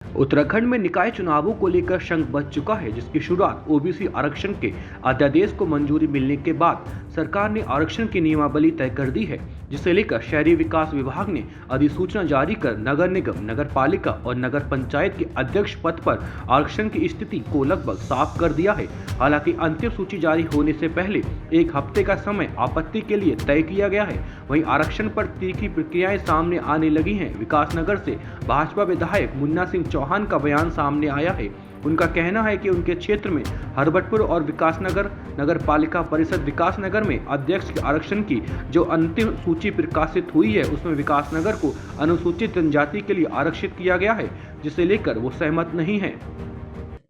उत्तराखंड में निकाय चुनावों को लेकर शंख बज चुका है, जिसकी शुरुआत ओबीसी आरक्षण के अध्यादेश को मंजूरी मिलने के बाद सरकार ने आरक्षण की नियमावली तय कर दी है, जिसे लेकर शहरी विकास विभाग ने अधिसूचना जारी कर नगर निगम, नगर पालिका और नगर पंचायत के अध्यक्ष पद पर आरक्षण की स्थिति को लगभग साफ कर दिया है। हालांकि अंतिम सूची जारी होने से पहले एक हफ्ते का समय आपत्ति के लिए तय किया गया है। वहीं आरक्षण पर तीखी प्रक्रियाएं सामने आने लगी हैं। विकासनगर से भाजपा विधायक मुन्ना सिंह चौहान का बयान सामने आया है। उनका कहना है कि उनके क्षेत्र में हरबटपुर और विकासनगर नगर पालिका परिषद विकासनगर में अध्यक्ष के आरक्षण की जो अंतिम सूची प्रकाशित हुई है, उसमें विकासनगर को अनुसूचित जनजाति के लिए आरक्षित किया गया है, जिसे लेकर वो सहमत नहीं है।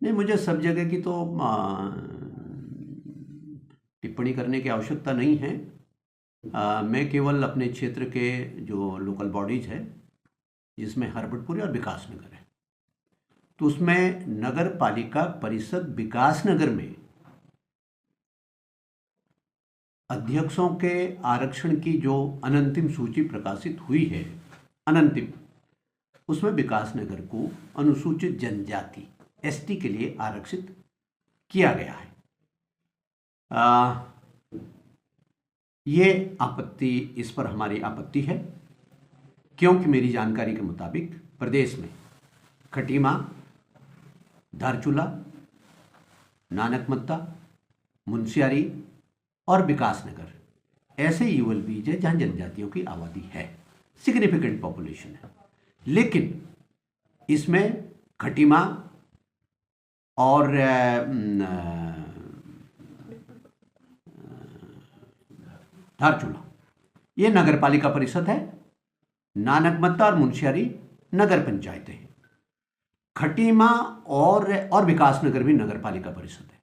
नहीं, मुझे सब जगह की तो टिप्पणी करने की आवश्यकता नहीं है। मैं केवल अपने क्षेत्र के जो लोकल बॉडीज है, जिसमें हरबटपुर और विकासनगर है, तो उसमें नगर पालिका परिषद विकासनगर में अध्यक्षों के आरक्षण की जो अनंतिम सूची प्रकाशित हुई है, उसमें विकासनगर को अनुसूचित जनजाति एसटी के लिए आरक्षित किया गया है। ये आपत्ति, इस पर हमारी आपत्ति है, क्योंकि मेरी जानकारी के मुताबिक प्रदेश में खटीमा, धारचूला, नानकमत्ता, मुंशियारी और विकासनगर ऐसे यूएलबीज है जहां जनजातियों की आबादी है, सिग्निफिकेंट पॉपुलेशन है। लेकिन इसमें खटीमा और धारचूला ये नगर पालिका परिषद है, नानकमत्ता और मुंशियारी नगर पंचायतें हैं, खटीमा और विकासनगर भी नगर पालिका परिषद है।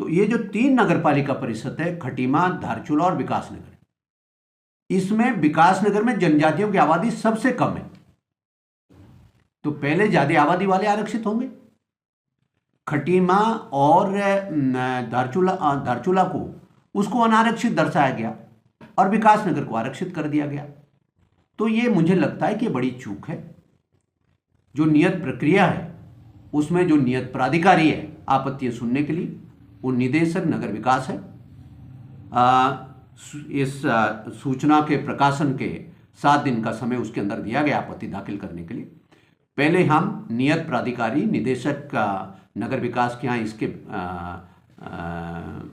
तो ये जो तीन नगर पालिका परिषद है, खटीमा, धारचूला और विकासनगर, इसमें विकासनगर में जनजातियों की आबादी सबसे कम है, तो पहले ज्यादा आबादी वाले आरक्षित होंगे। खटीमा और धारचूला को उसको अनारक्षित दर्शाया गया और विकासनगर को आरक्षित कर दिया गया। तो ये मुझे लगता है कि बड़ी चूक है। जो नियत प्रक्रिया है, उसमें जो नियत प्राधिकारी है आपत्तियां सुनने के लिए, वो निदेशक नगर विकास है। इस सूचना के प्रकाशन के 7 दिन का समय उसके अंदर दिया गया आपत्ति दाखिल करने के लिए। पहले हम नियत प्राधिकारी निदेशक नगर विकास के यहाँ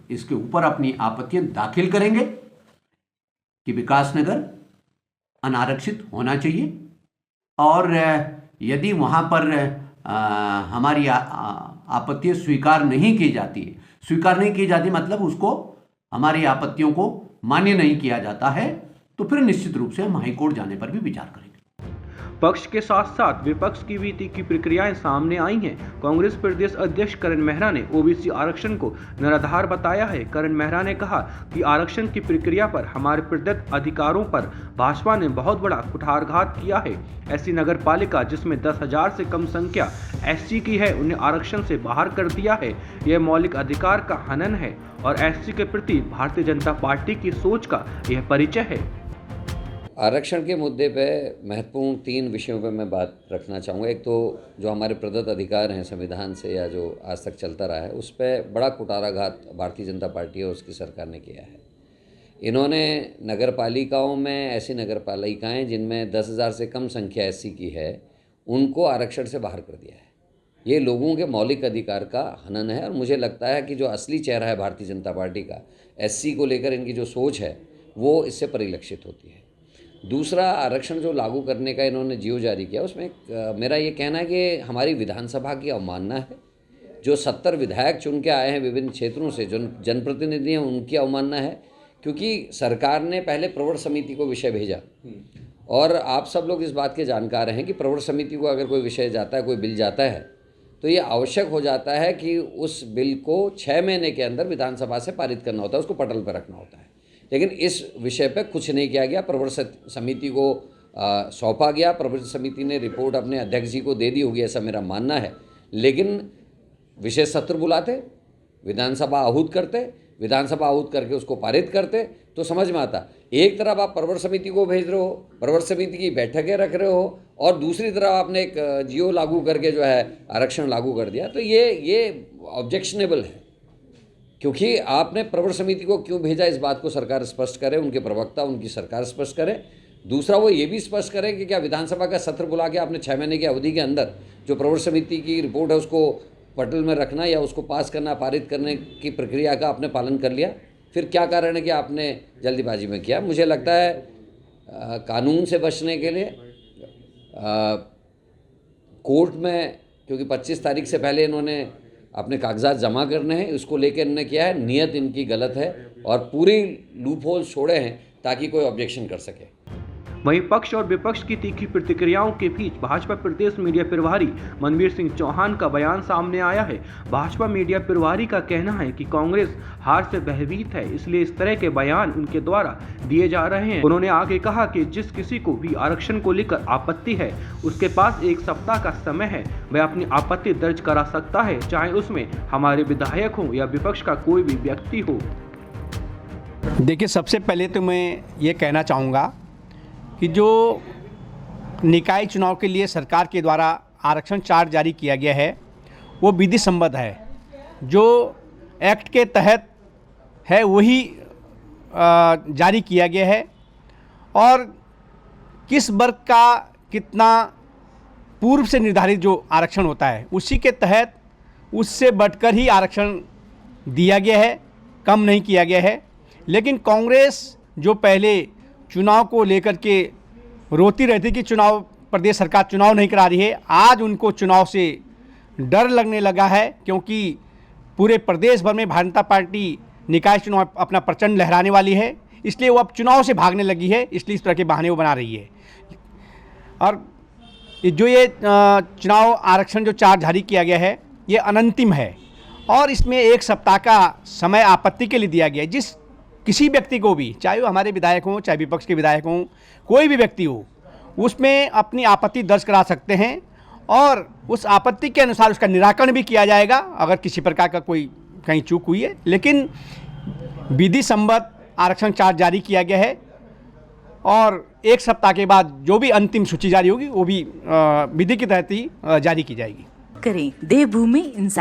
इसके ऊपर अपनी आपत्तियां दाखिल करेंगे कि विकासनगर अनारक्षित होना चाहिए, और यदि वहाँ पर हमारी आपत्तियां स्वीकार नहीं की जाती मतलब उसको, हमारी आपत्तियों को मान्य नहीं किया जाता है, तो फिर निश्चित रूप से हम हाईकोर्ट जाने पर भी विचार करेंगे। पक्ष के साथ साथ विपक्ष की भी तीखी प्रक्रियाएं सामने आई हैं। कांग्रेस प्रदेश अध्यक्ष करण मेहरा ने ओबीसी आरक्षण को निराधार बताया है। करण मेहरा ने कहा कि आरक्षण की प्रक्रिया पर हमारे प्रदत्त अधिकारों पर भाजपा ने बहुत बड़ा कुठारघात किया है। ऐसी नगर पालिका जिसमें 10,000 से कम संख्या एससी की है, उन्हें आरक्षण से बाहर कर दिया है। यह मौलिक अधिकार का हनन है और एससी के प्रति भारतीय जनता पार्टी की सोच का यह परिचय है। आरक्षण के मुद्दे पे महत्वपूर्ण 3 विषयों पे मैं बात रखना चाहूँगा। एक तो जो हमारे प्रदत्त अधिकार हैं संविधान से, या जो आज तक चलता रहा है, उस पर बड़ा कुठाराघात भारतीय जनता पार्टी और उसकी सरकार ने किया है। इन्होंने नगर पालिकाओं में, ऐसी नगर पालिकाएँ जिनमें 10,000 से कम संख्या एससी की है, उनको आरक्षण से बाहर कर दिया है। ये लोगों के मौलिक अधिकार का हनन है, और मुझे लगता है कि जो असली चेहरा है भारतीय जनता पार्टी का, एससी को लेकर इनकी जो सोच है, वो इससे परिलक्षित होती है। दूसरा, आरक्षण जो लागू करने का इन्होंने जियो जारी किया, उसमें मेरा ये कहना है कि हमारी विधानसभा की अवमानना है। जो 70 विधायक चुन के आए हैं विभिन्न क्षेत्रों से, जो जनप्रतिनिधि हैं, उनकी अवमानना है, क्योंकि सरकार ने पहले प्रवर समिति को विषय भेजा, और आप सब लोग इस बात के जानकार हैं कि प्रवर समिति को अगर कोई विषय जाता है, कोई बिल जाता है, तो ये आवश्यक हो जाता है कि उस बिल को 6 महीने के अंदर विधानसभा से पारित करना होता है, उसको पटल पर रखना होता है। लेकिन इस विषय पर कुछ नहीं किया गया। प्रवर समिति को सौंपा गया, प्रवर समिति ने रिपोर्ट अपने अध्यक्ष जी को दे दी होगी, ऐसा मेरा मानना है। लेकिन विशेष सत्र बुलाते, विधानसभा आहूत करते, विधानसभा आहूत करके उसको पारित करते, तो समझ में आता। एक तरफ आप प्रवर समिति को भेज रहे हो, प्रवर समिति की बैठकें रख रहे हो, और दूसरी तरफ आपने एक जियो लागू करके जो है आरक्षण लागू कर दिया, तो ये ऑब्जेक्शनेबल है। क्योंकि आपने प्रवर समिति को क्यों भेजा, इस बात को सरकार स्पष्ट करे, उनके प्रवक्ता, उनकी सरकार स्पष्ट करे। दूसरा, वो ये भी स्पष्ट करे कि क्या विधानसभा का सत्र बुला के आपने 6 महीने की अवधि के अंदर जो प्रवर समिति की रिपोर्ट है उसको पटल में रखना या उसको पास करना, पारित करने की प्रक्रिया का आपने पालन कर लिया। फिर क्या कारण है कि आपने जल्दीबाजी में किया? मुझे लगता है कानून से बचने के लिए कोर्ट में, क्योंकि 25 तारीख से पहले इन्होंने अपने कागजात जमा करने हैं, उसको लेकर इन्होंने किया है, नीयत इनकी गलत है और पूरी लूप होल छोड़े हैं ताकि कोई ऑब्जेक्शन कर सके। वहीं पक्ष और विपक्ष की तीखी प्रतिक्रियाओं के बीच भाजपा प्रदेश मीडिया प्रभारी मनवीर सिंह चौहान का बयान सामने आया है। भाजपा मीडिया प्रभारी का कहना है कि कांग्रेस हार से भयभीत है, इसलिए इस तरह के बयान उनके द्वारा दिए जा रहे हैं। उन्होंने आगे कहा कि जिस किसी को भी आरक्षण को लेकर आपत्ति है, उसके पास 1 सप्ताह का समय है, वह अपनी आपत्ति दर्ज करा सकता है, चाहे उसमें हमारे विधायक हो या विपक्ष का कोई भी व्यक्ति हो। देखिए, सबसे पहले तो मैं ये कहना चाहूँगा कि जो निकाय चुनाव के लिए सरकार के द्वारा आरक्षण चार्ट जारी किया गया है वो विधि सम्मत है। जो एक्ट के तहत है वही जारी किया गया है, और किस वर्ग का कितना पूर्व से निर्धारित जो आरक्षण होता है उसी के तहत उससे बढ़कर ही आरक्षण दिया गया है, कम नहीं किया गया है। लेकिन कांग्रेस जो पहले चुनाव को लेकर के रोती रहती कि चुनाव, प्रदेश सरकार चुनाव नहीं करा रही है, आज उनको चुनाव से डर लगने लगा है, क्योंकि पूरे प्रदेश भर में भारतीय जनता पार्टी निकाय चुनाव अपना प्रचंड लहराने वाली है, इसलिए वो अब चुनाव से भागने लगी है, इसलिए इस तरह के बहाने वो बना रही है। और ये चुनाव आरक्षण जो चार्ट जारी किया गया है ये अनंतिम है, और इसमें 1 सप्ताह का समय आपत्ति के लिए दिया गया है। जिस किसी व्यक्ति को भी, चाहे वो हमारे विधायक हों, चाहे विपक्ष के विधायक हों, कोई भी व्यक्ति हो, उसमें अपनी आपत्ति दर्ज करा सकते हैं, और उस आपत्ति के अनुसार उसका निराकरण भी किया जाएगा अगर किसी प्रकार का कोई कहीं चूक हुई है। लेकिन विधि सम्मत आरक्षण चार्ट जारी किया गया है, और 1 सप्ताह के बाद जो भी अंतिम सूची जारी होगी वो भी विधि के तहत ही जारी की जाएगी। करें देवभूमि इंसाइट।